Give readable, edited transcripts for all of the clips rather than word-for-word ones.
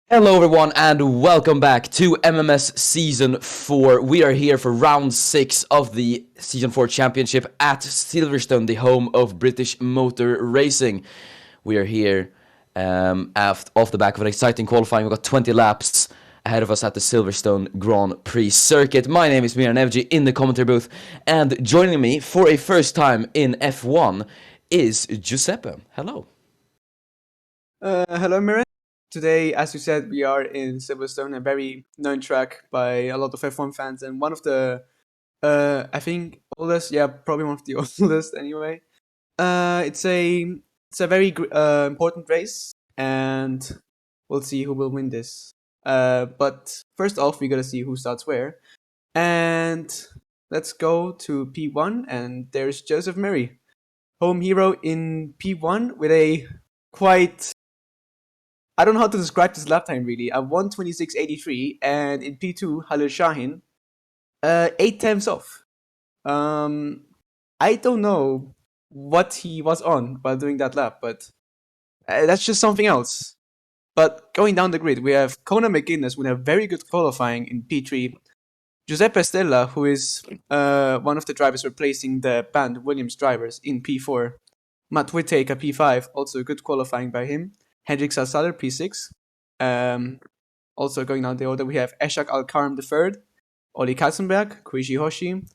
Hello everyone and welcome back to MMS Season 4. We are here for round 6 of the Season 4 Championship at Silverstone, the home of British motor racing. We are here off the back of an exciting qualifying. We've got 20 laps ahead of us at the Silverstone Grand Prix circuit. My name is Miran Evji in the commentary booth, and joining me for a first time in F1 is Giuseppe. Hello. Hello, Miran. Today, as you said, we are in Silverstone, a very known track by a lot of F1 fans, and one of the, I think, oldest. Yeah, probably one of the oldest anyway. It's a very important race, and we'll see who will win this. But first off, we gotta see who starts where, and let's go to P1, and there's Joseph Murray, home hero in P1 with a quite, I don't know how to describe this lap time really. A 1:26.83, and in P2, Halil Shahin, 8 times off. I don't know what he was on while doing that lap, but that's just something else. But going down the grid, we have Conor McGuinness with a very good qualifying in P3. Giuseppe Stella, who is one of the drivers replacing the banned Williams drivers in P4. Matt Whittaker, P5, also good qualifying by him. Hendrik Salsaler, P6. Also going down the order, we have Eshak Al-Karam III, Oli Katzenberg, Koichi Hoshi,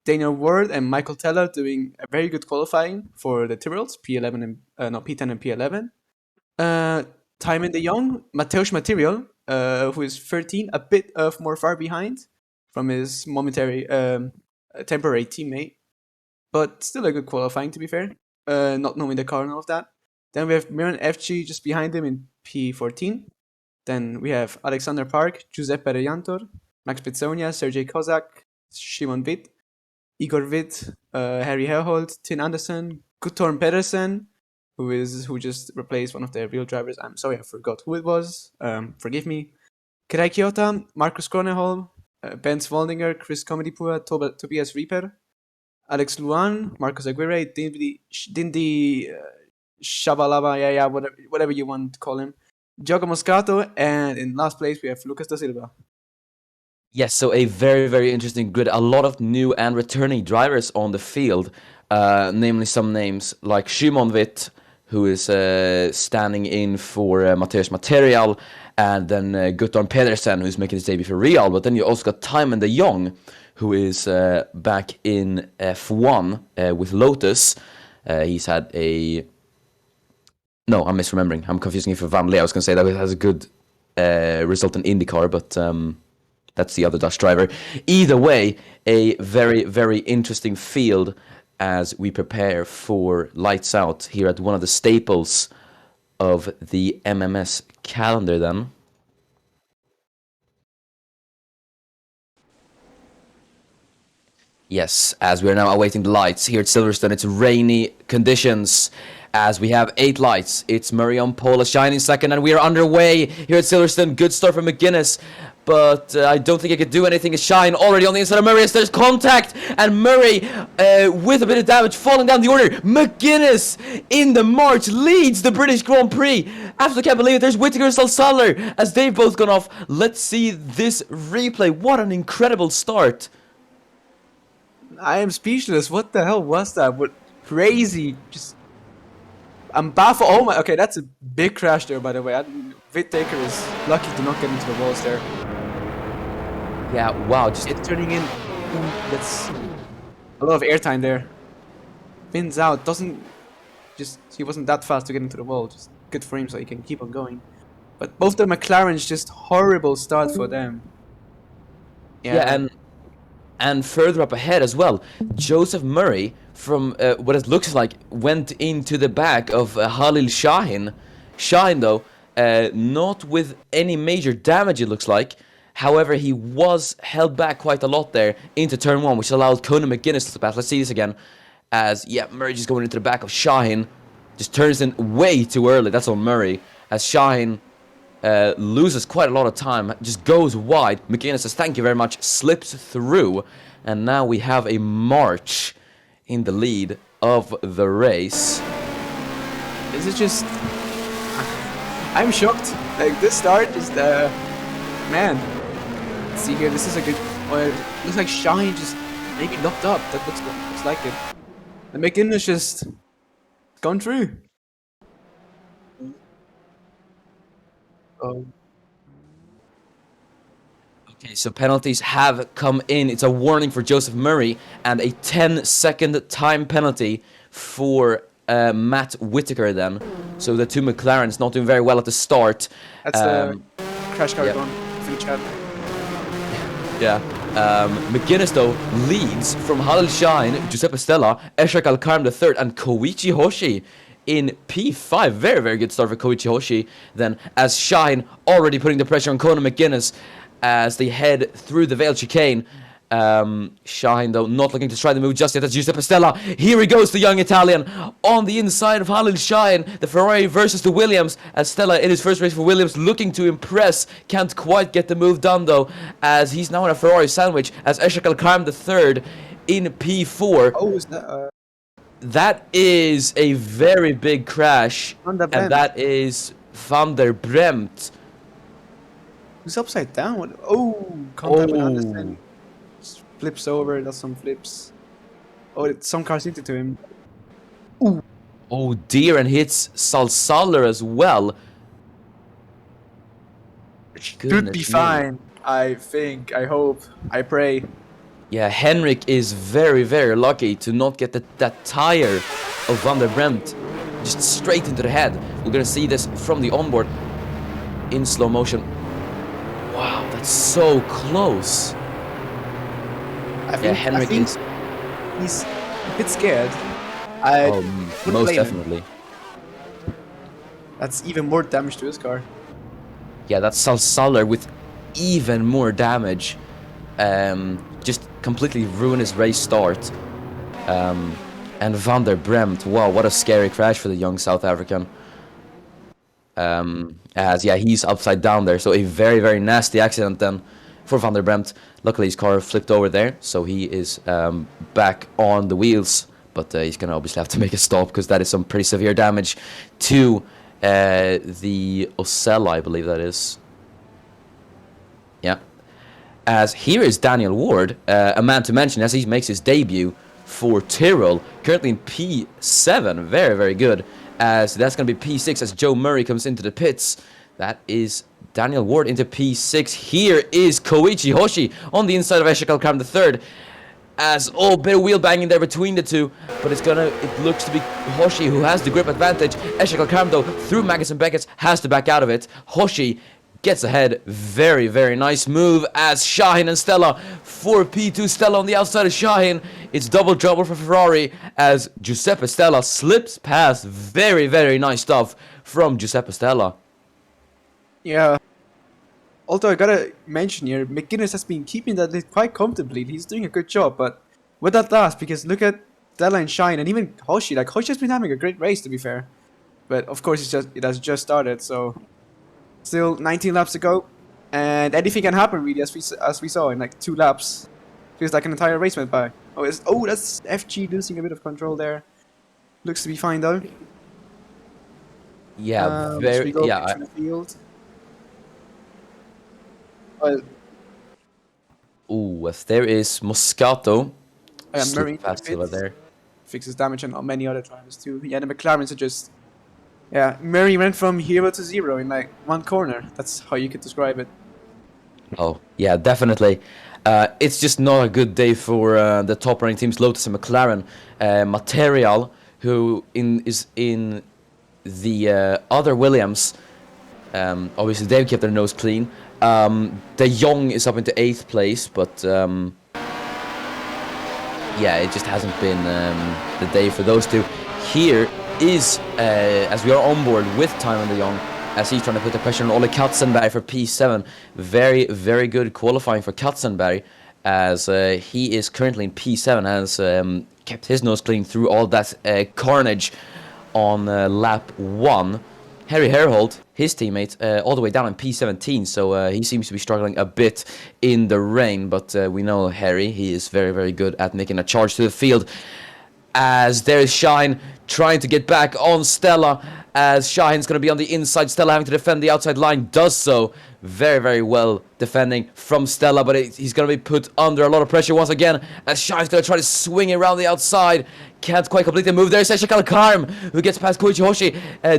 Daniel Ward, and Michael Teller doing a very good qualifying for the Tyrrells, P11 and P10 and P11. Timon de Jong, Mateusz Material, who is 13, a bit of more far behind from his momentary temporary teammate, but still a good qualifying to be fair. Not knowing the car and all of that. Then we have Miran FG just behind him in P14. Then we have Alexander Park, Giuseppe Rejantor, Max Pizzonia, Sergej Kozak, Shimon Witt, Igor Witt, Harry Herhold, Tin Anderson, Guttorm Pedersen, who just replaced one of their real drivers. I'm sorry, I forgot who it was. Forgive me. Kerai Kyoto, Markus Kroneholm, Ben Swaldinger, Chris Comedipua, Tobias Rieper, Alex Luan, Marcos Aguirre, Dindi Shabalaba, yeah, whatever you want to call him, Diogo Moscato, and in last place we have Lucas da Silva. Yes, so a very, very interesting grid. A lot of new and returning drivers on the field, namely some names like Shimon Witt, who is standing in for Mateusz Material, and then Guttorm Pedersen, who's making his debut for Real. But then you also got Timon de Jong, who is back in F1 with Lotus. He's had a... No, I'm misremembering. I'm confusing it for Van Lee. I was going to say that it has a good result in IndyCar, but... that's the other Dutch driver. Either way, a very, very interesting field as we prepare for lights out here at one of the staples of the MMS calendar then. Yes, as we are now awaiting the lights here at Silverstone, it's rainy conditions. As we have 8 lights, it's Murray on pole, a shining second, and we are underway here at Silverstone. Good start for McGuinness, but I don't think he could do anything. Shine already on the inside of Murray as there's contact, and Murray with a bit of damage falling down the order. McGuinness in the march leads the British Grand Prix. Absolutely can't believe it. There's Whittaker and Salsaler as they've both gone off. Let's see this replay. What an incredible start. I am speechless. What the hell was that? What crazy? Just I'm baffled. Oh my. Okay, that's a big crash there, by the way. Whittaker is lucky to not get into the walls there. Yeah, wow, just It's turning in. That's a lot of airtime there. Spins out. Doesn't just. He wasn't that fast to get into the wall. Just good for him, so he can keep on going. But both the McLarens, just horrible start for them. yeah, and further up ahead as well, Joseph Murray from what it looks like went into the back of Halil Shahin. Shahin though, not with any major damage it looks like. However, he was held back quite a lot there into turn 1, which allowed Conor McGuinness to pass. Let's see this again. As, yeah, Murray just going into the back of Shahin. Just turns in way too early. That's on Murray. As Shahin loses quite a lot of time. Just goes wide. McGuinness says, thank you very much. Slips through. And now we have a march in the lead of the race. This is just. I'm shocked. Like this start is the man. Let's see here. This is a good. Well, looks like Shine just maybe locked up. That looks like it. And McGinnis just gone through. Oh, Okay, so penalties have come in. It's a warning for Joseph Murray and a 10-second time penalty for Matt Whitaker then. So the two McLarens not doing very well at the start. that's the crash car yep. gone for the chat. Yeah. McGuinness, though, leads from Halil Shine, Giuseppe Stella, Eshak Alkarm III, and Koichi Hoshi in P5. Very, very good start for Koichi Hoshi. Then, as Shine already putting the pressure on Conan McGuinness as they head through the Vale chicane. Shine, though, not looking to try the move just yet. That's Giuseppe Stella. Here he goes, the young Italian, on the inside of Halil Shine. The Ferrari versus the Williams, as Stella in his first race for Williams, looking to impress. Can't quite get the move done, though, as he's now in a Ferrari sandwich, as Eshak Alkarm III in P4. Oh, is that That is a very big crash, Van der and Bremt. that is Van der Bremt. Who's upside down? Oh, contact with Anderson. Flips over, does some flips. Oh, some cars hit it to him. Oh dear, and hits Salsaller as well. Should be fine. I think, I hope, I pray. Yeah, Henrik is very, very lucky to not get that tire of Van der Bremt just straight into the head. We're gonna see this from the onboard in slow motion. Wow, that's so close. I think he's a bit scared. I wouldn't most blame him. definitely. That's even more damage to his car. Yeah, that's Salsaller with even more damage. Just completely ruin his race start. And Van der Bremt, wow, what a scary crash for the young South African. As yeah, he's upside down there, so a very, very nasty accident then for Van der Bremt. Luckily his car flipped over there, so he is back on the wheels, but he's gonna obviously have to make a stop because that is some pretty severe damage to the Ocella, I believe that is. Yeah. As here is Daniel Ward, a man to mention as he makes his debut for Tyrrell, currently in P7, very, very good, as that's going to be P6 as Joe Murray comes into the pits. That is Daniel Ward into P6. Here is Koichi Hoshi on the inside of Eshak Alkarm III, as oh, bit of wheel banging there between the two, but it looks to be Hoshi who has the grip advantage. Eshak Alkarm, though, through Magnus and Beckett, has to back out of it. Hoshi gets ahead. Very, very nice move as Shaheen and Stella for P2. Stella on the outside of Shaheen. It's double trouble for Ferrari as Giuseppe Stella slips past. Very, very nice stuff from Giuseppe Stella. Yeah. Although I gotta mention here, McGuinness has been keeping that lead quite comfortably. He's doing a good job, but with that last, because look at Stella and Shine, and even Hoshi. Like Hoshi has been having a great race, to be fair. But of course, it has just started, so still 19 laps to go, and anything can happen really, as we saw in like 2 laps. Feels like an entire race went by. Oh, that's FG losing a bit of control there. Looks to be fine though. Yeah, Should we go yeah. back to the field? Well, Ooh, as there is Moscato. Murray Slipped past over there. fixes damage on many other drivers too. Yeah, the McLarens are just... Yeah, Murray went from hero to zero in like 1 corner. That's how you could describe it. Oh, yeah, definitely. It's just not a good day for the top-running teams, Lotus and McLaren. Material, who is in the other Williams, obviously they've kept their nose clean. De Jong is up into 8th place, but yeah, it just hasn't been the day for those two. Here is, as we are on board with Tymon De Jong, as he's trying to put the pressure on Ole Katzenberg for P7. Very, very good qualifying for Katzenberg, as he is currently in P7, has kept his nose clean through all that carnage on lap 1. Harry Herhold, his teammate, all the way down in P17, so he seems to be struggling a bit in the rain, but we know Harry, he is very, very good at making a charge to the field. As there is Shine trying to get back on Stella, as Shahin's going to be on the inside. Stella having to defend the outside line, does so very, very well defending from Stella, but he's going to be put under a lot of pressure once again as Shahin's going to try to swing around the outside. Can't quite complete the move there. Eshak Al-Karm, who gets past Koichi Hoshi.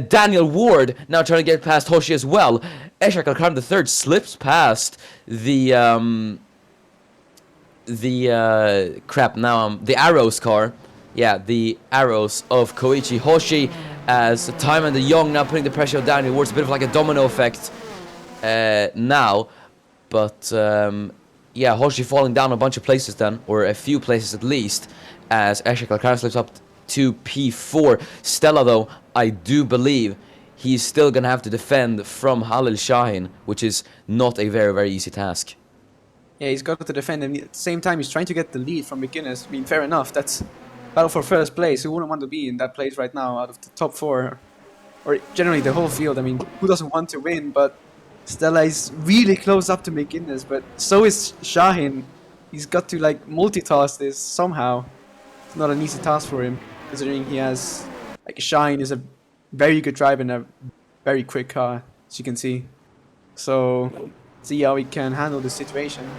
Daniel Ward now trying to get past Hoshi as well. Eshak Al-Karm the third slips past the Arrows car. Yeah, the Arrows of Koichi Hoshi, as Time and the Young now putting the pressure on Daniel Ward. It's a bit of like a domino effect now. But yeah, Hoshi falling down a bunch of places then, or a few places at least, as Eshak Al-Karm slips up to P4. Stella, though, I do believe he's still going to have to defend from Halil Shahin, which is not a very, very easy task. Yeah, he's got to defend, and at the same time, he's trying to get the lead from beginners. I mean, fair enough, that's battle for first place. Who wouldn't want to be in that place right now out of the top 4? Or generally the whole field. I mean, who doesn't want to win? But Stella is really close up to McGuinness, but so is Shahin. He's got to like multitask this somehow. It's not an easy task for him, considering he has, like, Shahin is a very good driver and a very quick car, as you can see. So, see how he can handle the situation.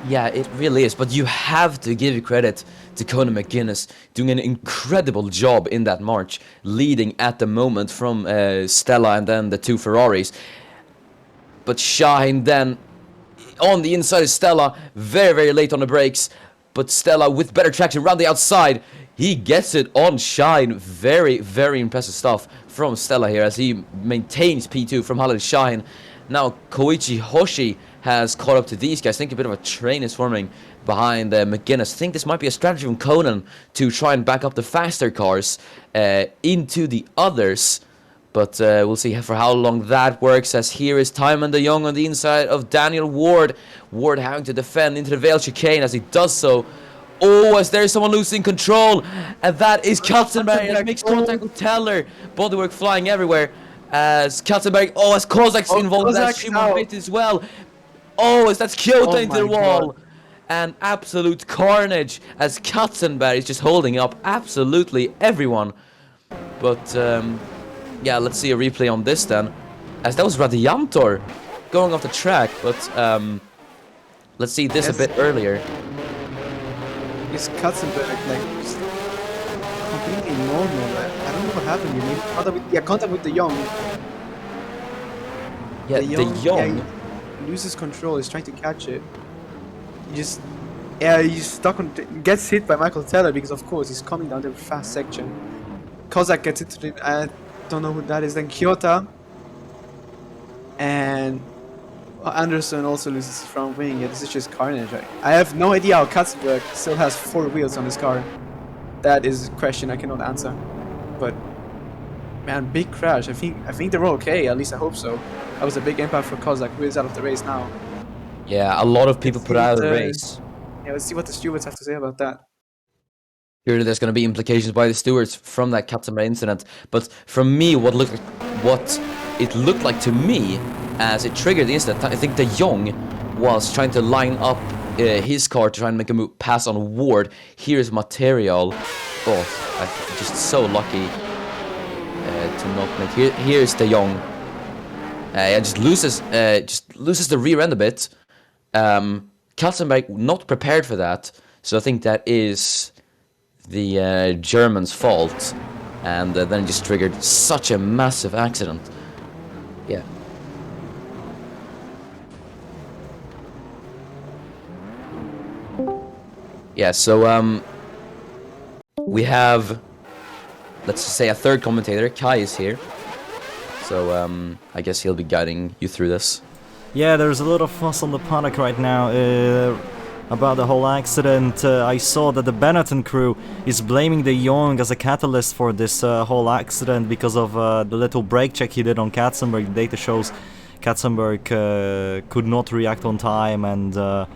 Yeah, it really is, but you have to give credit to Conor McGuinness doing an incredible job in that march, leading at the moment from Stella and then the 2 Ferraris. But Shahin then on the inside of Stella, very, very late on the brakes, but Stella with better traction around the outside. He gets it on Shahin. Very, very impressive stuff from Stella here as he maintains P2 from Halil Shahin. Now Koichi Hoshi has caught up to these guys. I think a bit of a train is forming behind McGuinness. I think this might be a strategy from Conan to try and back up the faster cars into the others. But we'll see for how long that works, as here is Timon de Jong on the inside of Daniel Ward. Ward having to defend into the Vale chicane as he does so. Oh, as there's someone losing control. And that is Katzenberg as makes contact with Teller. Bodywork flying everywhere. As Katzenberg, as Kozak's involved, that's Shimon Witt as well. Oh, as that's Kyoto into the wall. God. And absolute carnage as Katzenberg is just holding up absolutely everyone. But yeah, let's see a replay on this then, as that was Radiantor going off the track. But let's see this a bit earlier. Is Katzenberg like just completely normal? I don't know what happened. Contact with the Young. Yeah, the Young loses control. He's trying to catch it. He's stuck on. Gets hit by Michael Teller because of course he's coming down the fast section. Kozak gets into the. Don't know who that is. Then Kyoto and Anderson also loses his front wing. Yeah, this is just carnage. I have no idea how Katzenberg still has 4 wheels on his car. That is a question I cannot answer. But man, big crash. I think they're all okay. At least I hope so. That was a big impact for Kozak, who is out of the race now. Yeah, a lot of people put out of the race. Yeah, let's see what the stewards have to say about that. Surely there's going to be implications by the stewards from that Katzenberg incident. But from me, what it looked like to me as it triggered the incident, I think De Jong was trying to line up his car to try and make a pass on Ward. Here's Material. Oh, I'm just so lucky to not make. Here's De Jong. Just loses the rear end a bit. Katzenberg not prepared for that, so I think that is the German's fault, and then just triggered such a massive accident. Yeah. Yeah, so we have, let's just say, a third commentator. Kai is here, so I guess he'll be guiding you through this. Yeah, there's a lot of fuss on the paddock right now about the whole accident. I saw that the Benetton crew is blaming De Jong as a catalyst for this whole accident because of the little brake check he did on Katzenberg. The data shows Katzenberg could not react on time, and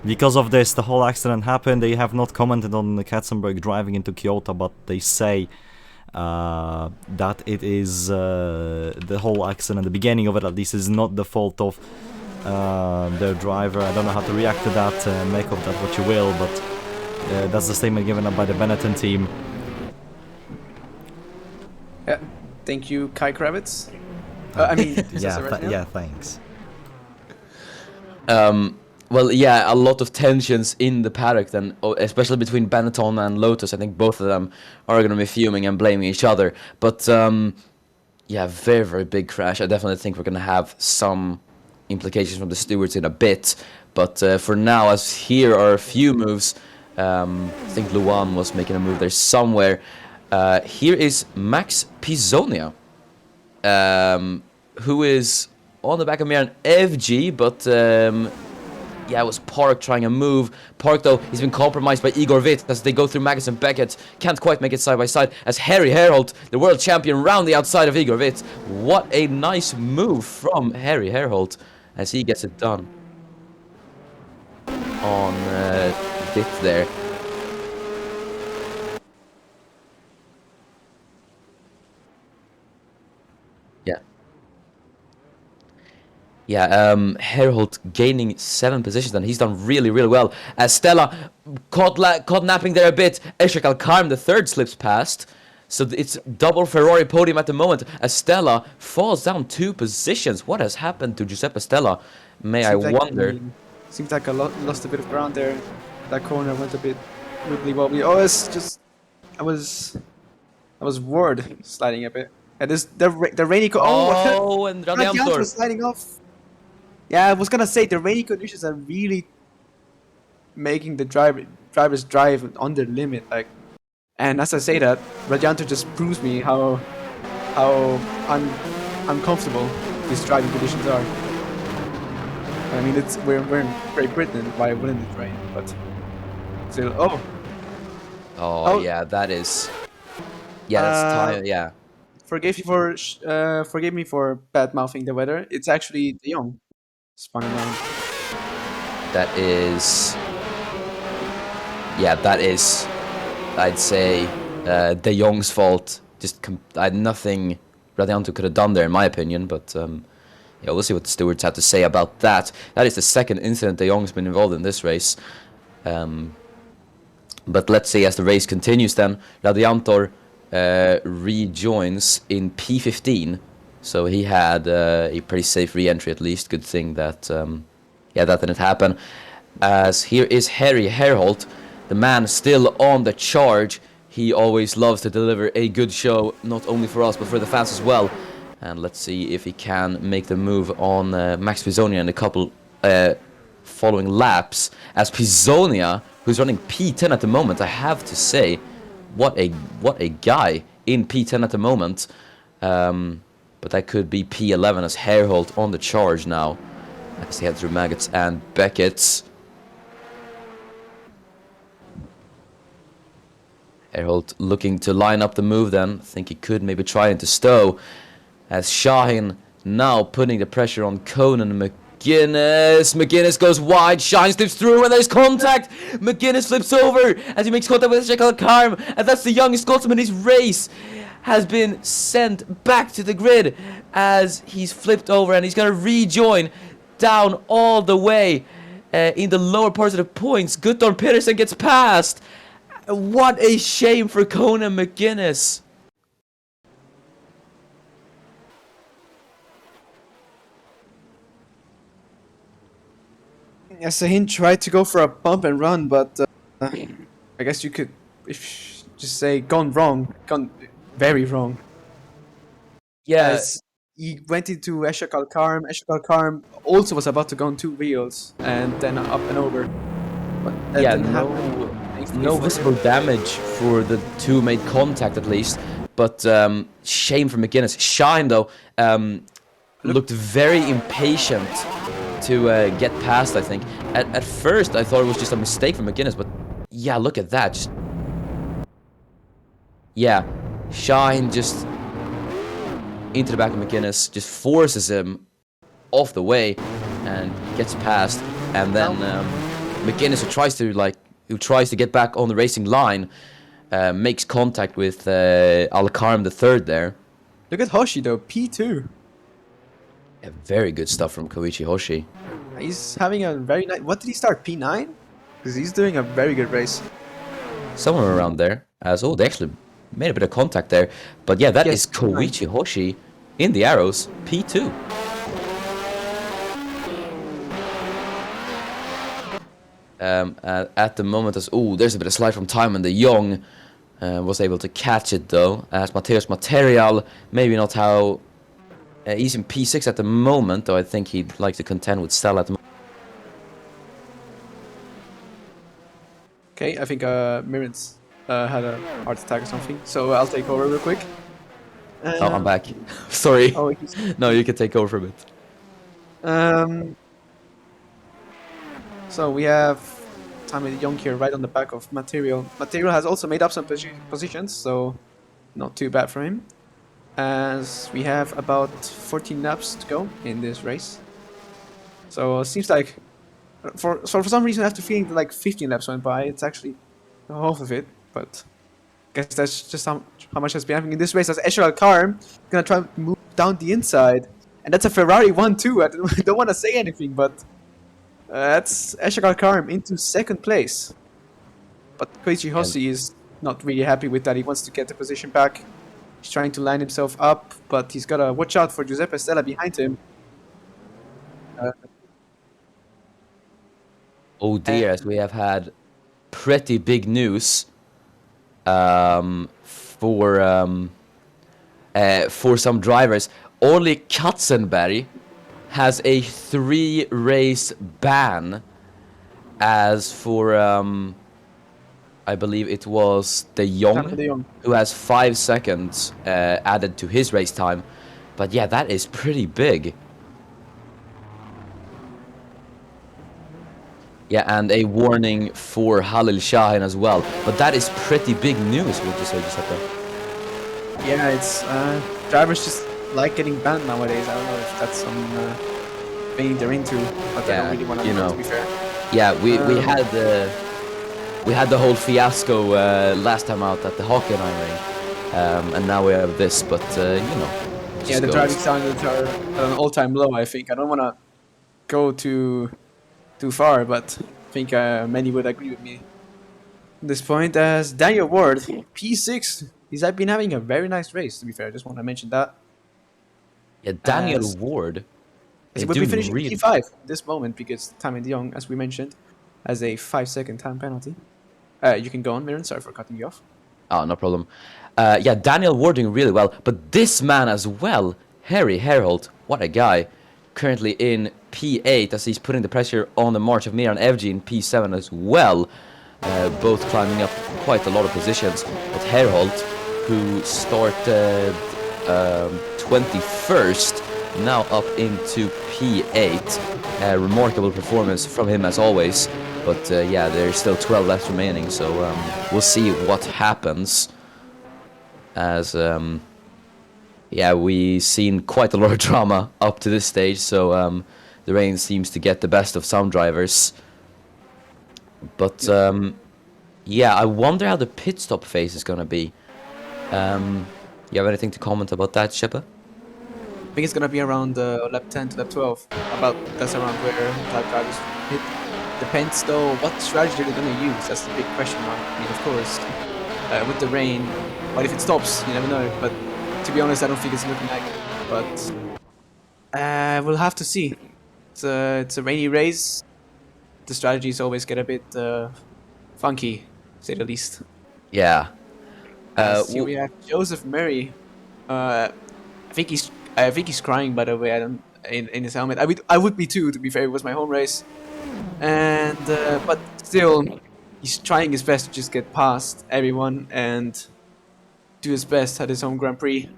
because of this the whole accident happened. They have not commented on the Katzenberg driving into Kyoto, but they say that it is the whole accident, the beginning of it at least, is not the fault of their driver. I don't know how to react to that, make of that what you will, but that's the statement given up by the Benetton team. Yeah, Thank you, Kai Kravitz. I mean, is Yeah, that the right name? yeah, thanks. Well, yeah, a lot of tensions in the paddock then, especially between Benetton and Lotus. I think both of them are going to be fuming and blaming each other. But yeah, very, very big crash. I definitely think we're going to have some implications from the stewards in a bit. But for now, as here are a few moves. I think Luan was making a move there somewhere. Here is Max Pisonia, who is on the back of Miran FG, but yeah, it was Park trying a move. Park, though, he's been compromised by Igor Witt as they go through Magnus and Beckett. Can't quite make it side by side as Harry Herholt, the world champion, round the outside of Igor Witt. What a nice move from Harry Herholt as he gets it done on Witt there. Yeah. Yeah, Herholt gaining 7 positions, and he's done really, really well. As Stella caught napping there a bit. Eshek Al-Karm, the third, slips past. So it's double Ferrari podium at the moment. As Stella falls down 2 positions. What has happened to Giuseppe Stella? May I wonder? Seems like I lost a bit of ground there. That corner went a bit wibbly wobbly. Oh, it's just I was worried sliding a bit. And this the rainy Oh, and Radianto Radiantor. sliding off. Yeah, I was gonna say the rainy conditions are really making the drivers drive on their limit. Like, and as I say that, Radianto just proves me how uncomfortable these driving conditions are. I mean, we're in Great Britain. Why wouldn't it rain? But still, Oh, Oh. yeah, that is. Yeah, that's time. Yeah. forgive me for bad mouthing the weather. It's actually De Jong spun around. That is. Yeah, that is. I'd say De Jong's fault. Just I had nothing Radianto could have done there, in my opinion. But yeah, we'll see what the stewards have to say about that. That is the second incident De Jong's been involved in this race. But let's see as the race continues. Then Radiantor rejoins in P15, so he had a pretty safe re-entry at least. Good thing that yeah, that didn't happen. As here is Harry Herholt, the man still on the charge. He always loves to deliver a good show, not only for us but for the fans as well. And let's see if he can make the move on Max Pisonia in a couple following laps. As Pisonia, who's running P10 at the moment, I have to say, what a guy in P10 at the moment. But that could be P11 as Herholt on the charge now, as he heads through Maggots and Beckett's. Herholt looking to line up the move then. I think he could maybe try into Stowe. As Shahin now putting the pressure on Conan McGuinness. McGuinness goes wide. Shahin slips through and there's contact. McGuinness flips over as he makes contact with Shekhar Karm. And that's the youngest Scotsman in his race. Has been sent back to the grid as he's flipped over and he's going to rejoin down all the way in the lower parts of the points. Guttorm Pedersen gets past. What a shame for Conan McGuinness. Yeah, Sahin tried to go for a bump and run, but I guess you could just say gone very wrong. Yeah, As he went into Eshek Al-Karm. Eshek Al-Karm also was about to go on 2 wheels and then up and over. But that yeah, didn't happen. Thankfully no for- visible damage for the two made contact at least. But shame for McGuinness. Shine though looked very impatient to get past. I think at first I thought it was just a mistake from McGuinness, but yeah, look at that. Just, yeah, Shine just into the back of McGuinness, just forces him off the way and gets past. And then McGuinness, who tries to get back on the racing line, makes contact with Al-Karm the third there. Look at Hoshi though, P2. Yeah, very good stuff from Koichi Hoshi. He's having a very nice. What did he start? P9? Because he's doing a very good race. Somewhere around there. As oh, they actually made a bit of contact there. But yeah, that Yes, is Koichi Hoshi in the arrows, P2. At the moment, there's a bit of slide from time, and the Young was able to catch it though. As Mateus Material, maybe not how he's in P6 at the moment, though I think he'd like to contend with Stella at the moment. Okay, I think Mirrans had a heart attack or something, so I'll take over real quick. Oh, I'm back. Sorry. Oh, No, you can take over for a bit. So we have Tommy Young here right on the back of Material. Material has also made up some positions, so not too bad for him. As we have about 14 laps to go in this race. So it seems like for some reason I have the feeling that like 15 laps went by. It's actually half of it, but I guess that's just how much has been happening in this race. As Escher Car gonna try to move down the inside, and that's a Ferrari 1-2. I don't want to say anything, but that's Escher Car into second place. But Koichi Hoshi is not really happy with that. He wants to get the position back. He's trying to line himself up, but he's gotta watch out for Giuseppe Stella behind him. Oh dear, as we have had pretty big news for some drivers. Olli Katzenberg has a 3-race ban. As for I believe it was De Jong, who has 5 seconds added to his race time. But yeah, that is pretty big. Yeah, and a warning for Halil Shahin as well. But that is pretty big news, would you say, Giuseppe? Yeah, it's drivers just like getting banned nowadays. I don't know if that's some thing they're into, but I don't really want to be fair. Yeah, we had the whole fiasco last time out at the Hockenheim ring, and now we have this. But yeah, the driving standards are at an all-time low. I think I don't want to go too far, but I think many would agree with me at this point. As Daniel Ward, P6, he's been having a very nice race. To be fair, I just want to mention that. Yeah, Daniel Ward. He would be finishing P5 at this moment because Tommy De Jong, as we mentioned, has a 5-second time penalty. You can go on, Mirren. Sorry for cutting you off. Oh, no problem. Yeah, Daniel Ward doing really well, but this man as well, Harry Herholt, what a guy. Currently in P8 as he's putting the pressure on the march of Miran Evji in P7 as well. Both climbing up quite a lot of positions. But Herholt, who started 21st, now up into P8. Remarkable performance from him as always. But yeah, there's still 12 laps remaining, so we'll see what happens. As yeah, we've seen quite a lot of drama up to this stage, so the rain seems to get the best of some drivers. But yeah, I wonder how the pit stop phase is gonna be. You have anything to comment about that, Shepa? I think it's gonna be around lap 10 to lap 12. That's around where lap drivers hit. Depends though what strategy they're gonna use. That's the big question mark. I mean, of course, with the rain, what if it stops? You never know. But to be honest, I don't think it's looking like it. But we'll have to see. It's a rainy race. The strategies always get a bit funky, to say the least. Yeah. Here we have Joseph Murray. I think he's crying. By the way, I don't in his helmet. I would be too. To be fair, it was my home race, and but still, he's trying his best to just get past everyone and do his best at his home Grand Prix.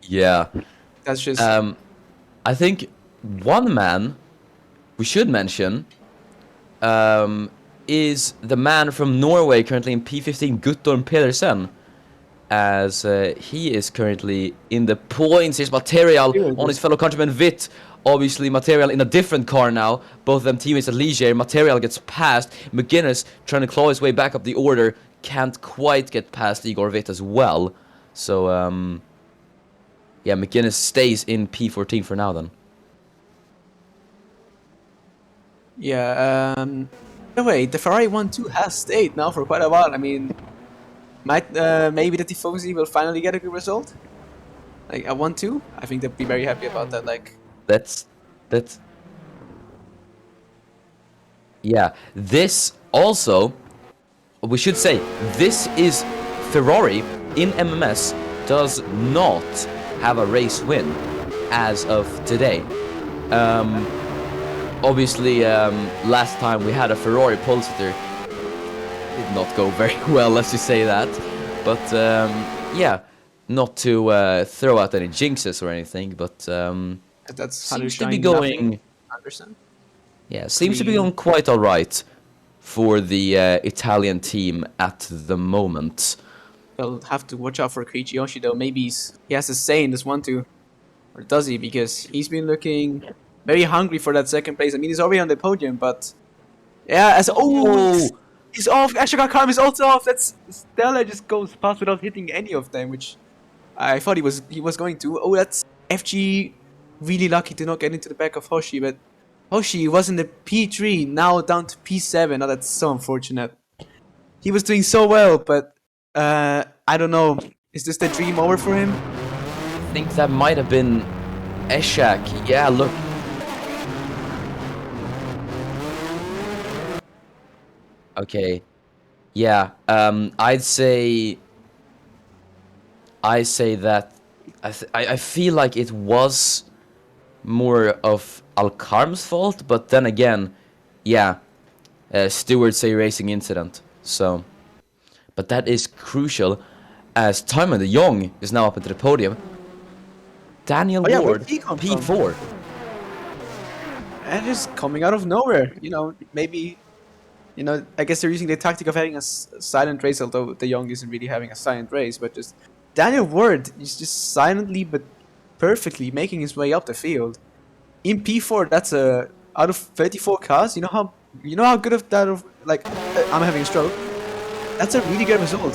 Yeah. That's just. I think one man we should mention is the man from Norway currently in P15, Guttorm Pedersen, as he is currently in the points. Here's Material on his fellow countryman Witt. Obviously, Material in a different car now. Both of them teammates at Ligier. Material gets past. McGuinness trying to claw his way back up the order. Can't quite get past Igor Witt as well. So, yeah, McGuinness stays in P14 for now then. Yeah, by the way, the Ferrari 1-2 has stayed now for quite a while. I mean, Might maybe the Tifosi will finally get a good result. Like a 1-2. I think they'll be very happy about that. Like That's that's yeah. This also, we should say, this is Ferrari in MMS does not have a race win as of today. Obviously, last time we had a Ferrari pole sitter, did not go very well, let's just say that. But yeah, not to throw out any jinxes or anything, but that's how seems to be shine going. nothing. 100%. Yeah, seems to be Clean. going quite all right for the Italian team at the moment. They'll have to watch out for Koichi Yoshi though. Maybe he has a say in this 1-2. Or does he? Because he's been looking very hungry for that second place. I mean, he's already on the podium, but yeah, Oh, he's off. Ashika Khan is also off. That's Stella just goes past without hitting any of them, which I thought he was going to. Oh, that's FG really lucky to not get into the back of Hoshi, but Hoshi was in the P3, now down to P7. Oh, that's so unfortunate. He was doing so well, but I don't know. Is this the dream over for him? I think that might have been Eshak. Yeah, look. Okay. Yeah, I say that I feel like it was more of Alcarm's fault, but then again, yeah, Stewart say racing incident. So, but that is crucial, as Timon de Jong is now up into the podium. Daniel Oh yeah, where Ward, did he come from? P4. And just coming out of nowhere. You know, maybe. You know, I guess they're using the tactic of having a silent race, although the Young isn't really having a silent race, but just Daniel Ward is just silently but perfectly making his way up the field. In P4, that's a out of 34 cars. You know how good of that of like I'm having a stroke. That's a really good result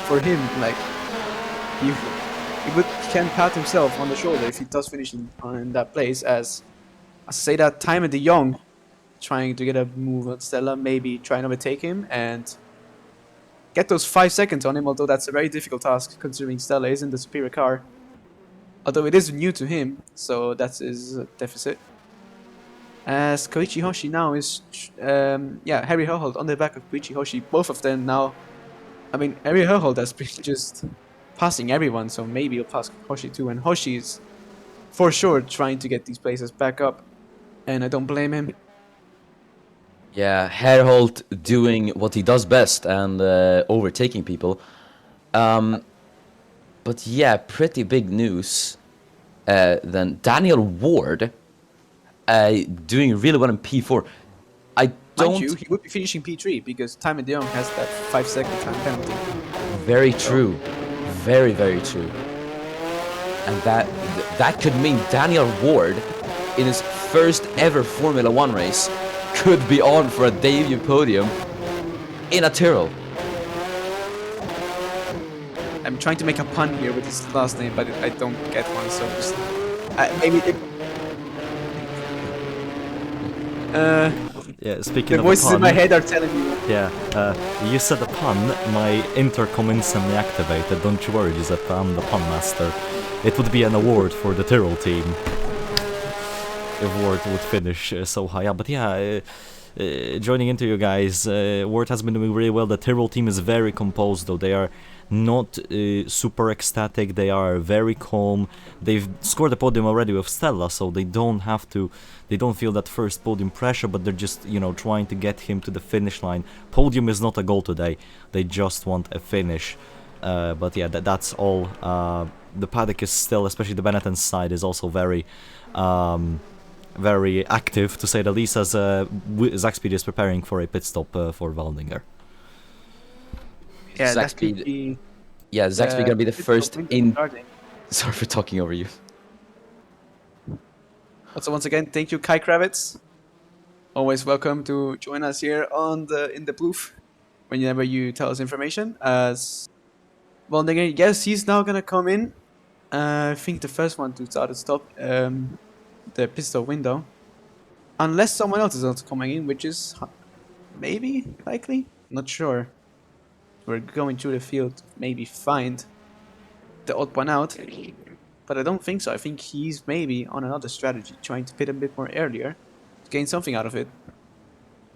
for him. Like he can pat himself on the shoulder if he does finish in that place. As I say that time at the Young, trying to get a move on Stella, maybe trying to overtake him and get those 5 seconds on him, although that's a very difficult task considering Stella isn't the superior car. Although it is new to him, so that's his deficit. As Koichi Hoshi now is, Harry Herhold on the back of Koichi Hoshi, both of them now. I mean, Harry Herhold has been just passing everyone, so maybe he'll pass Hoshi too, and Hoshi is for sure trying to get these places back up, and I don't blame him. Yeah, Herholt doing what he does best and overtaking people. But yeah, pretty big news. Then Daniel Ward doing really well in P4. I Mind you, don't. he would be finishing P3 because Time de Jong has that 5-second time penalty. Very true. Very, very true. And that could mean Daniel Ward, in his first ever Formula 1 race, could be on for a debut podium in a Tyrrell. I'm trying to make a pun here with his last name, but I don't get one, so just maybe. Yeah, speaking The of voices a pun, in my head are telling me. yeah, you said a pun, my intercom instantly activated. Don't you worry, Giuseppe, I'm the pun master. It would be an award for the Tyrrell team if Ward would finish so high up. But yeah, joining into you guys, Ward has been doing really well. The Tyrrell team is very composed, though. They are not super ecstatic. They are very calm. They've scored a podium already with Stella, so they don't have to. They don't feel that first podium pressure, but they're just, trying to get him to the finish line. Podium is not a goal today. They just want a finish. But yeah, that's all. The paddock is still, especially the Benetton side, is also very active, to say the least, as Zaxpeed is preparing for a pit stop for Waldinger. Yeah, that Zaxby, could be. yeah, Zaxby gonna be the pit first stop window in. starting. Sorry for talking over you. Also, once again, thank you, Kai Kravitz. Always welcome to join us here in the booth whenever you tell us information. As well, yes, he's now gonna come in. I think the first one to start and stop the pit stop window, unless someone else is also coming in, which is maybe likely. Not sure. we're going through the field to maybe find the odd one out. But I don't think so. I think he's maybe on another strategy, trying to pit a bit more earlier to gain something out of it.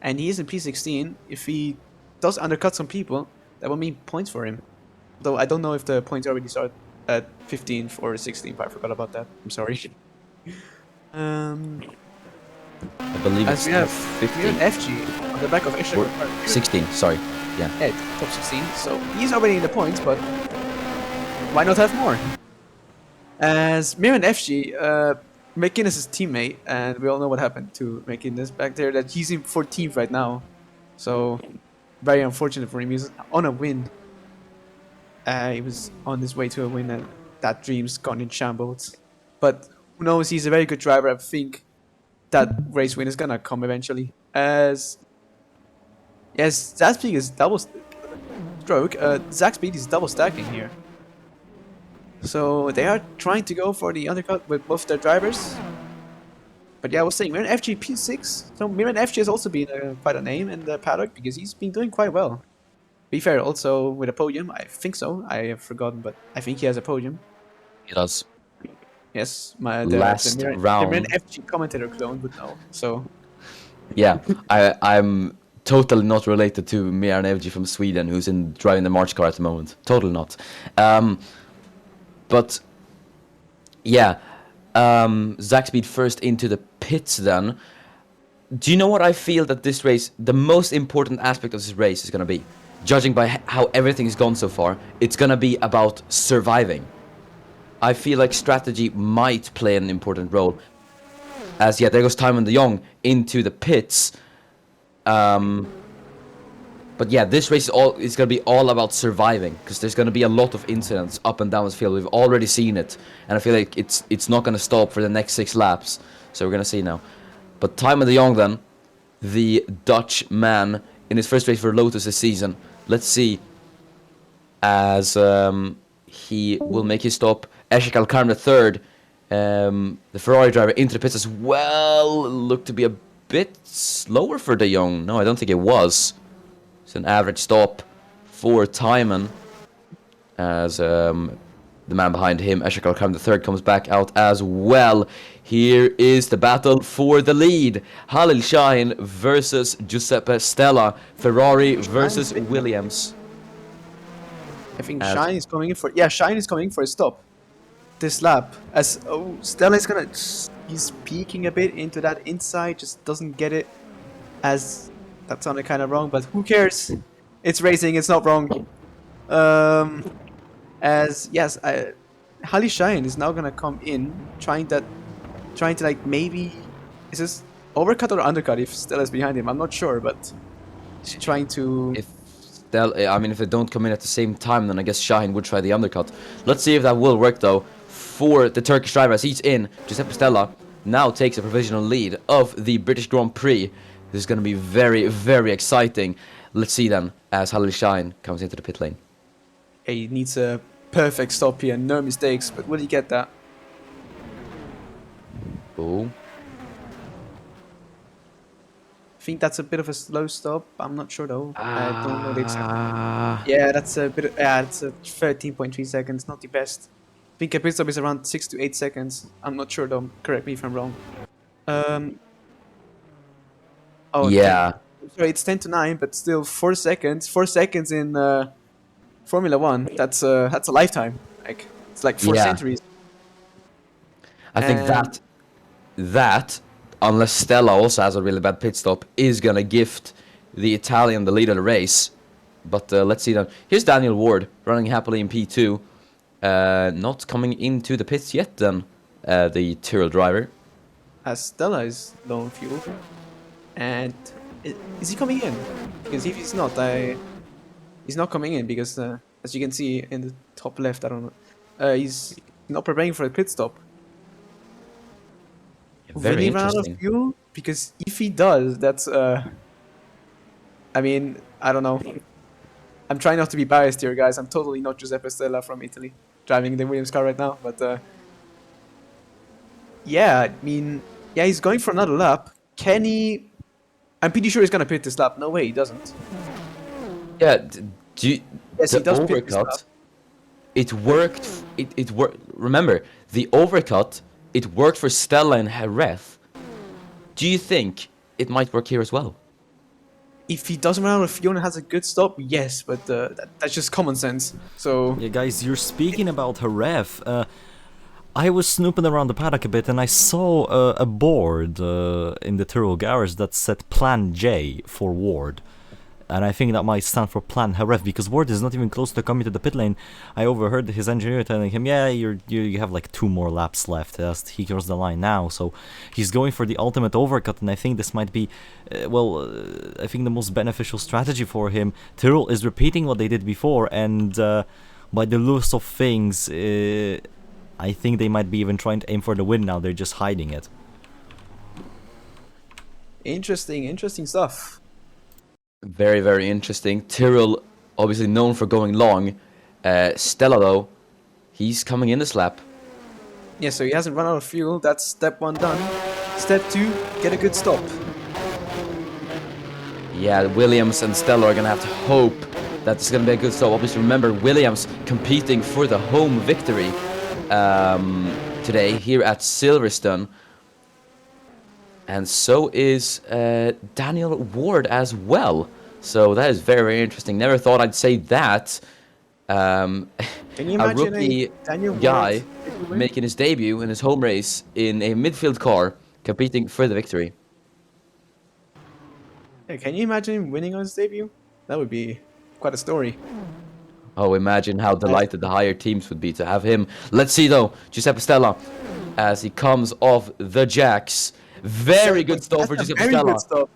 And he is in P16. If he does undercut some people, that will mean points for him. Though I don't know if the points already start at 15th or 16th. I forgot about that. I'm sorry. Um, I believe as it's we have 15 an FG on the back of extra. or 16. Sorry. Yeah. Yeah, top 16. So he's already in the points, but why not have more? As Mirren FG, McInnes' teammate, and we all know what happened to McInnes back there, that he's in 14th right now. So, very unfortunate for him. He's on a win. He was on his way to a win, and that dream's gone in shambles. But who knows, he's a very good driver. I think that race win is gonna come eventually. As, yes, Zaxpeed is double stroke. Zaxpeed is double stacking here. So they are trying to go for the undercut with both their drivers. But yeah, I was saying, Mirren FG P6. So Mirren FG has also been quite a name in the paddock because he's been doing quite well. Be fair, also with a podium, I think so. I have forgotten, but I think he has a podium. He does. Yes, Last the round. Mirren FG commentator clone would know. So Yeah, I'm totally not related to Miran Evji from Sweden, who's in driving the March car at the moment. Totally not. But yeah, Zaxpeed first into the pits then. Do you know what I feel that this race, the most important aspect of this race is going to be? Judging by how everything's gone so far, it's going to be about surviving. I feel like strategy might play an important role. As yeah, there goes Timon de Jong into the pits. But yeah, this race is going to be all about surviving, because there's going to be a lot of incidents up and down this field. We've already seen it, and I feel like it's not going to stop for the next 6 laps. So we're going to see now. But Timon de Jong then, the Dutch man in his first race for Lotus this season. Let's see, as he will make his stop. Eshek Alkarm the third, the Ferrari driver, into the pits as well. Looked to be a bit slower for de Jong. No, I don't think it was. It's an average stop for Timon, as the man behind him, Eshek Alkarm the third, comes back out as well. Here is the battle for the lead. Halil Shahin versus Giuseppe Stella. Ferrari versus Williams. I think Shine is coming in for Shine is coming in for a stop this lap. As Stella is gonna, he's peeking a bit into that inside, just doesn't get it. As that sounded kind of wrong, but who cares? It's racing, it's not wrong. As yes, Halil Shahin is now gonna come in, trying to like maybe, is this overcut or undercut if Stella's behind him? I'm not sure, but he's trying to. If they don't come in at the same time, then I guess Shahin would try the undercut. Let's see if that will work though for the Turkish driver, as he's in. Giuseppe Stella now takes a provisional lead of the British Grand Prix. This is going to be very, very exciting. Let's see then, as Halil Shahin comes into the pit lane. He needs a perfect stop here, no mistakes, but will he get that? Oh. I think that's a bit of a slow stop. I'm not sure though. I don't know the exact. Yeah, that's a bit. It's a 13.3 seconds. Not the best. I think a pit stop is around 6 to 8 seconds. I'm not sure though. Correct me if I'm wrong. Oh yeah. Sorry, it's 10 to 9, but still 4 seconds. 4 seconds in Formula 1. That's a lifetime. Like it's like 4 centuries. I think that unless Stella also has a really bad pit stop, is gonna gift the Italian the lead of the race. But let's see then. Here's Daniel Ward running happily in P2. Not coming into the pits yet then, the Tyrrell driver. As Stella is low on fuel. And is he coming in? Because if he's not, he's not coming in because as you can see in the top left, I don't know, he's not preparing for a pit stop. Very Will he run out interesting. of fuel? Because if he does, that's I mean, I don't know. I'm trying not to be biased here, guys. I'm totally not Giuseppe Stella from Italy, driving the Williams car right now. But yeah, I mean, yeah, he's going for another lap. Can he? I'm pretty sure he's gonna pit this lap. No way, he doesn't. Yeah, Do you, Yes, he the does pit this lap. overcut? It worked. It worked. Remember, the overcut. It worked for Stella and Jerez. Do you think it might work here as well? If he doesn't run out of fuel and has a good stop, yes, but that's just common sense. So Yeah, guys, you're speaking about her ref. I was snooping around the paddock a bit and I saw a board in the Tyrrell garage that said Plan J for Ward. And I think that might stand for Plan Haref because Ward is not even close to coming to the pit lane. I overheard his engineer telling him, yeah, you have like 2 more laps left as he crossed the line now. So he's going for the ultimate overcut, and I think this might be, I think the most beneficial strategy for him. Tyrrell is repeating what they did before, and by the looks of things, I think they might be even trying to aim for the win now. They're just hiding it. interesting stuff. Very, very interesting. Tyrrell, obviously known for going long. Stella, though, he's coming in this lap. Yeah, so he hasn't run out of fuel. That's step 1 done. Step 2, get a good stop. Yeah, Williams and Stella are going to have to hope that it's going to be a good stop. Obviously, remember, Williams competing for the home victory today here at Silverstone. And so is Daniel Ward as well. So that is very, very interesting. Never thought I'd say that. Can you A imagine rookie a Daniel guy Ward making his debut in his home race in a midfield car, competing for the victory. Yeah, can you imagine him winning on his debut? That would be quite a story. Oh, imagine how delighted the higher teams would be to have him. Let's see, though, Giuseppe Stella, as he comes off the jacks. Very good stop for Giuseppe Very Stella. good stop.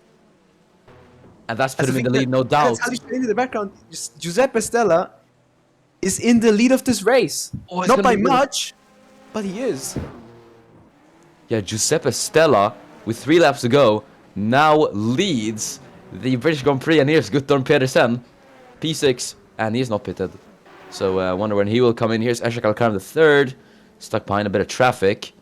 And that's put him in the lead, no doubt. As you in the background, Giuseppe Stella is in the lead of this race. Oh, it's Not gonna by be really- much, but he is. Yeah, Giuseppe Stella, with 3 laps to go, now leads the British Grand Prix, and here's Guttorm Pedersen, P6, and he's not pitted. So I wonder when he will come in. Here's Ashok Alkaram the third, stuck behind a bit of traffic.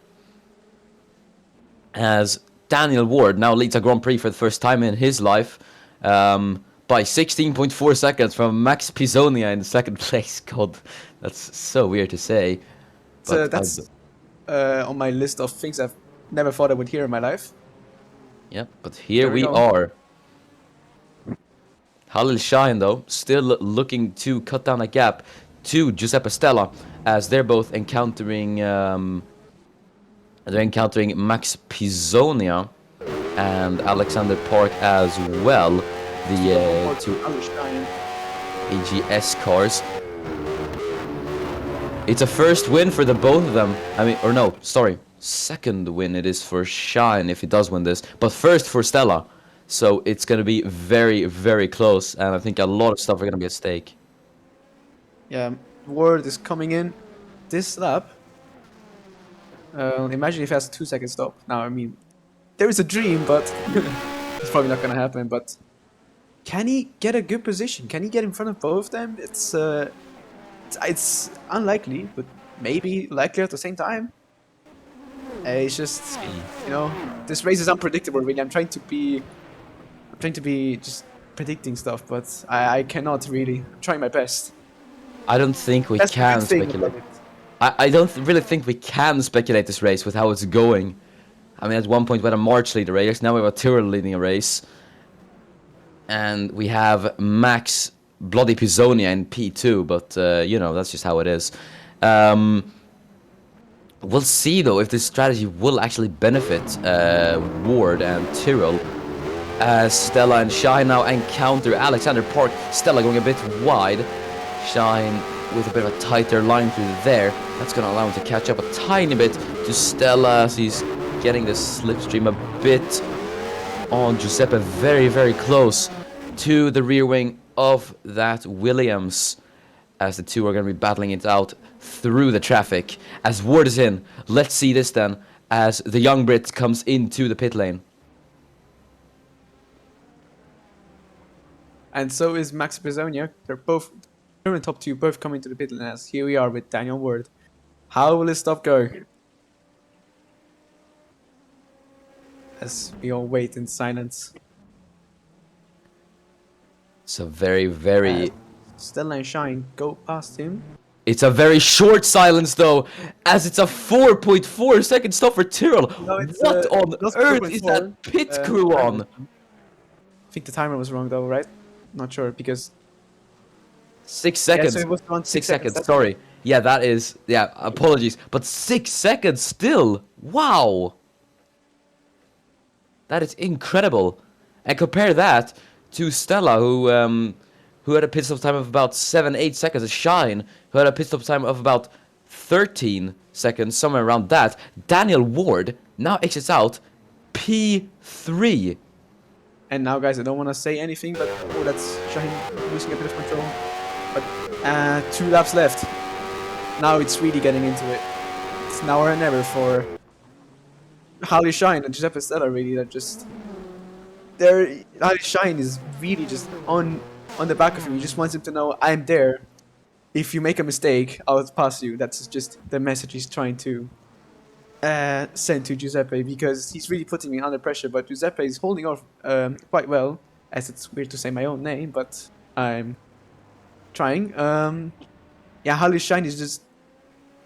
As Daniel Ward now leads a Grand Prix for the first time in his life by 16.4 seconds from Max Pisonia in second place. God, that's so weird to say. So that's on my list of things I've never thought I would hear in my life. Yep, but here There we we go. are. Halil Shahin, though, still looking to cut down a gap to Giuseppe Stella, as they're both encountering Max Pisonia and Alexander Park as well, the two AGS cars. It's a first win for the both of them. I mean, or no, sorry, second win it is for Shine if he does win this, but first for Stella. So it's going to be very, very close, and I think a lot of stuff are going to be at stake. Yeah, Ward is coming in this lap. Imagine if he has a 2-second stop. Now, I mean, there is a dream, but it's probably not gonna happen. But can he get a good position? Can he get in front of both of them? It's unlikely, but maybe likely at the same time. It's just, you know, this race is unpredictable. Really, I'm trying to be just predicting stuff, but I cannot really. I'm trying my best. I don't think we That's the can good thing speculate. about it. I don't really think we can speculate this race with how it's going. I mean, at one point we had a March lead a race, now we have a Tyrrell leading a race. And we have Max Bloody Pisonia in P2, but, you know, that's just how it is. We'll see, though, if this strategy will actually benefit Ward and Tyrrell. As Stella and Shine now encounter Alexander Park. Stella going a bit wide. Shine with a bit of a tighter line through there. That's going to allow him to catch up a tiny bit to Stella as he's getting the slipstream a bit on Giuseppe. Very, very close to the rear wing of that Williams, as the two are going to be battling it out through the traffic. As Ward is in, let's see this then, as the young Brit comes into the pit lane. And so is Max Pisonia. They're both current top 2, both coming to the pit lane. As here we are with Daniel Ward. How will this stop go? As we all wait in silence. So very, very Stella and Shine go past him. It's a very short silence though, as it's a 4.4 second stop for Tyrrell. No, it's What on not earth is 4.4. that pit crew Timer on? was wrong. I think the timer was wrong though, right? Not sure because 6 yeah, seconds. so it was around 6 seconds. That's Sorry. Yeah, that is. Yeah, apologies. But 6 seconds still. Wow. That is incredible. And compare that to Stella, who had a pit stop time of about 7-8 seconds. Shine, who had a pit stop time of about 13 seconds, somewhere around that. Daniel Ward now exits out P3. And now, guys, I don't want to say anything, but oh, that's Shine losing a bit of control. But 2 laps left. Now it's really getting into it. It's now or never for Harley Shine and Giuseppe Stella. Really, that just Harley Shine is really just on the back of him. He just wants him to know, I'm there. If you make a mistake, I'll pass you. That's just the message he's trying to send to Giuseppe, because he's really putting me under pressure. But Giuseppe is holding off quite well, as it's weird to say my own name, but I'm trying. Yeah, Harley Shine is just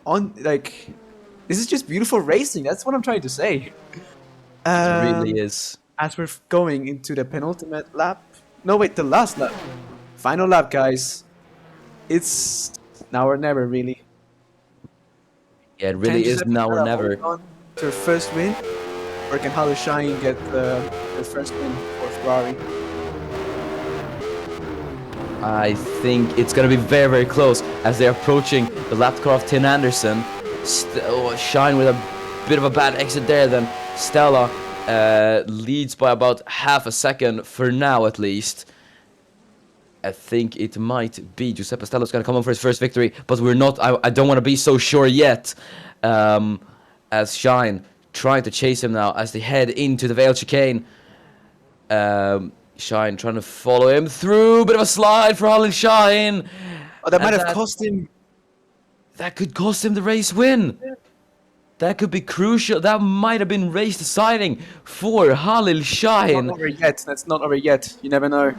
on, like, this is just beautiful racing. That's what I'm trying to say. It really is. As we're going into the penultimate lap. No, wait, the last lap. Final lap, guys. It's now or never, really. Yeah, it really is Giuseppe now or Stella never. hold on to her first win, or can Harley Shine get the first win for Ferrari? I think it's going to be very, very close as they're approaching the lap car of Tim Anderson. Shine with a bit of a bad exit there. Then Stella leads by about half a second for now, at least. I think it might be Giuseppe Stella's going to come on for his first victory, but we're not. I don't want to be so sure yet. As Shine trying to chase him now as they head into the Vale chicane. Shine trying to follow him through. Bit of a slide for Holland Shine. Oh, that might And have cost him. That could cost him the race win. That could be crucial. That might have been race deciding for Halil Not Shine. over yet. That's not over yet. You never know.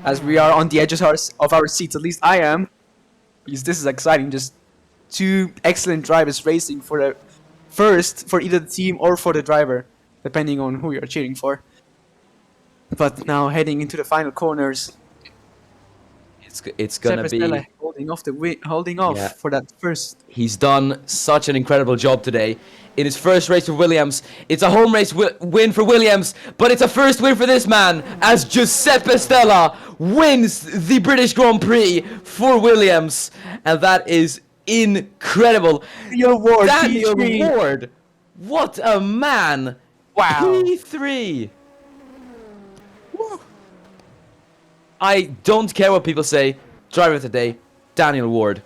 As we are on the edges of our seats, at least I am. Because this is exciting. Just 2 excellent drivers racing for the first for either the team or for the driver, depending on who you're cheering for. But now heading into the final corners. It's gonna Giuseppe be. Stella holding off Yeah. for that first. He's done such an incredible job today. In his first race for Williams, it's a home race win for Williams, but it's a first win for this man as Giuseppe Stella wins the British Grand Prix for Williams, and that is incredible. Daniel Ward, Daniel P3. Ward, what a man! Wow. P3. I don't care what people say. Driver of the day, Daniel Ward.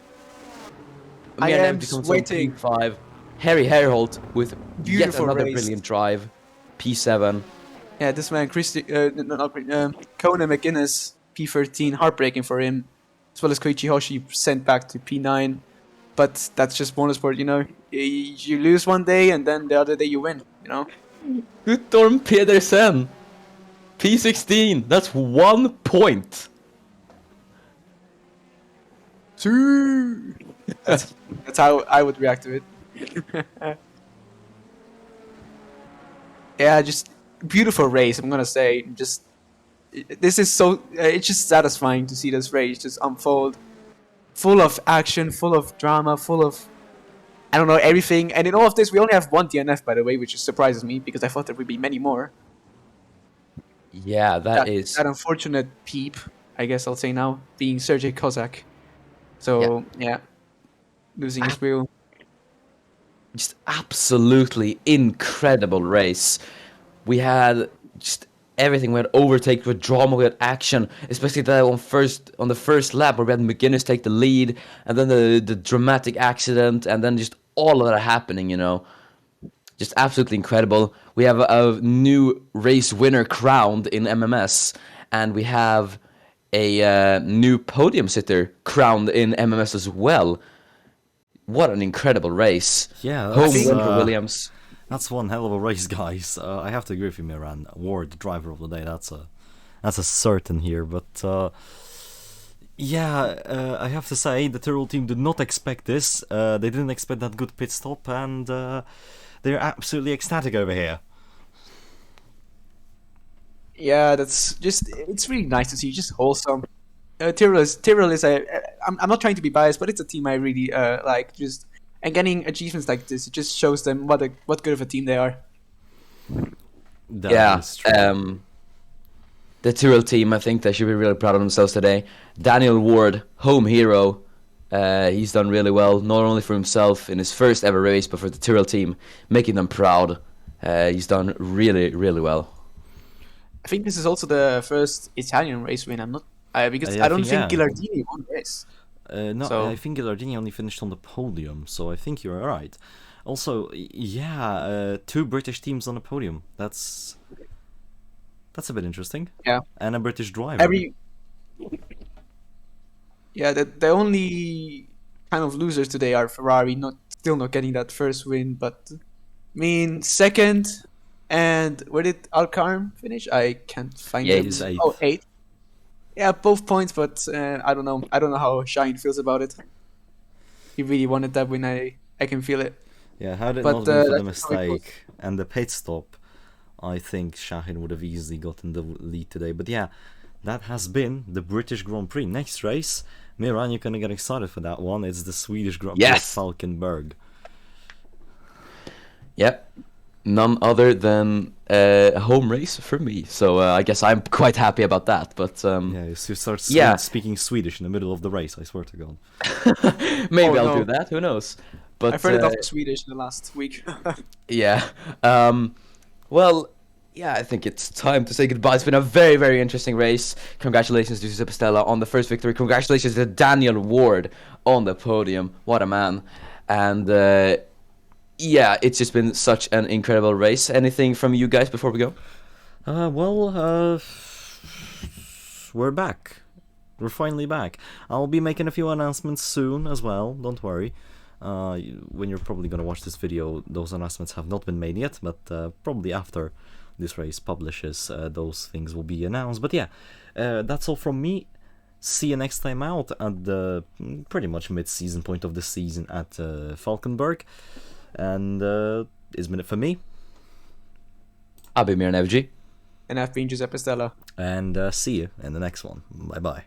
I Mir am becomes waiting. P5. Harry Herholt with yet Beautiful another race. brilliant drive. P7. Yeah, this man, Kona McGuinness, P13, heartbreaking for him. As well as Koichi Hoshi sent back to P9. But that's just bonus sport, you know. You lose one day and then the other day you win, you know. Guttorm Pedersen. P16. That's 1 point. That's how I would react to it. Yeah, just beautiful race, I'm gonna say. This is so, it's just satisfying to see this race just unfold. Full of action, full of drama, full of, I don't know, everything. And in all of this, we only have 1 DNF, by the way, which surprises me because I thought there would be many more. Yeah, that is. That unfortunate peep, I guess I'll say now, being Sergei Kozak. So, yeah, losing his wheel. Just absolutely incredible race. We had just everything. We had overtake, with drama, we had action, especially that on the first lap where we had McGuinness take the lead, and then the dramatic accident, and then just all of that happening, you know. Just absolutely incredible. We have a new race winner crowned in MMS, and we have a new podium sitter crowned in MMS as well. What an incredible race. Yeah, Home that's, win for Williams. That's one hell of a race, guys. I have to agree with you, Miran. Ward, driver of the day. That's That's a certain here, but yeah, I have to say the Tyrrell team did not expect this. They didn't expect that good pit stop, and they're absolutely ecstatic over here. Yeah, it's really nice to see, just wholesome. Tyrrell is I'm not trying to be biased, but it's a team I really like. Just and getting achievements like this, it just shows them what good of a team they are. That is true. The Tyrrell team, I think they should be really proud of themselves today. Daniel Ward, home hero. He's done really well, not only for himself in his first ever race, but for the Tyrrell team, making them proud. He's done really, really well. I think this is also the first Italian race win. I'm not because Yeah, I don't think, think yeah. Gilardini won the race. No, So- I think Gilardini only finished on the podium, so I think you're right. Also, yeah, 2 British teams on the podium. That's a bit interesting. Yeah. And a British driver. The only kind of losers today are Ferrari, still not getting that first win, but I mean second, and where did Alcarm finish? I can't find Yeah, him. he's eighth. Oh, 8th. Yeah, both points, but I don't know. I don't know how Shine feels about it. He really wanted that win. I can feel it. Yeah, had it But, not been for the that's how it goes. mistake and the pit stop, I think Shahin would have easily gotten the lead today. But yeah, that has been the British Grand Prix. Next race, Miran, you're gonna get excited for that one. It's the Swedish Grand Prix at Yes! Falkenberg. Yep. None other than a home race for me. So I guess I'm quite happy about that. But Yeah, you start Yeah. speaking Swedish in the middle of the race, I swear to God. maybe Oh, I'll no. do that. Who knows? But I've heard it off Swedish in the last week. yeah. Well, yeah, I think it's time to say goodbye. It's been a very, very interesting race. Congratulations to Giuseppe Stella on the first victory. Congratulations to Daniel Ward on the podium. What a man. And yeah, it's just been such an incredible race. Anything from you guys before we go? We're back. We're finally back. I'll be making a few announcements soon as well, don't worry. When you're probably gonna watch this video, those announcements have not been made yet, but probably after this race publishes, those things will be announced. But yeah, that's all from me. See you next time out at the pretty much mid-season point of the season at Falkenberg. And it's been it for me. I'll be Miran FG. And I've been Giuseppe Stella. And see you in the next one. Bye bye.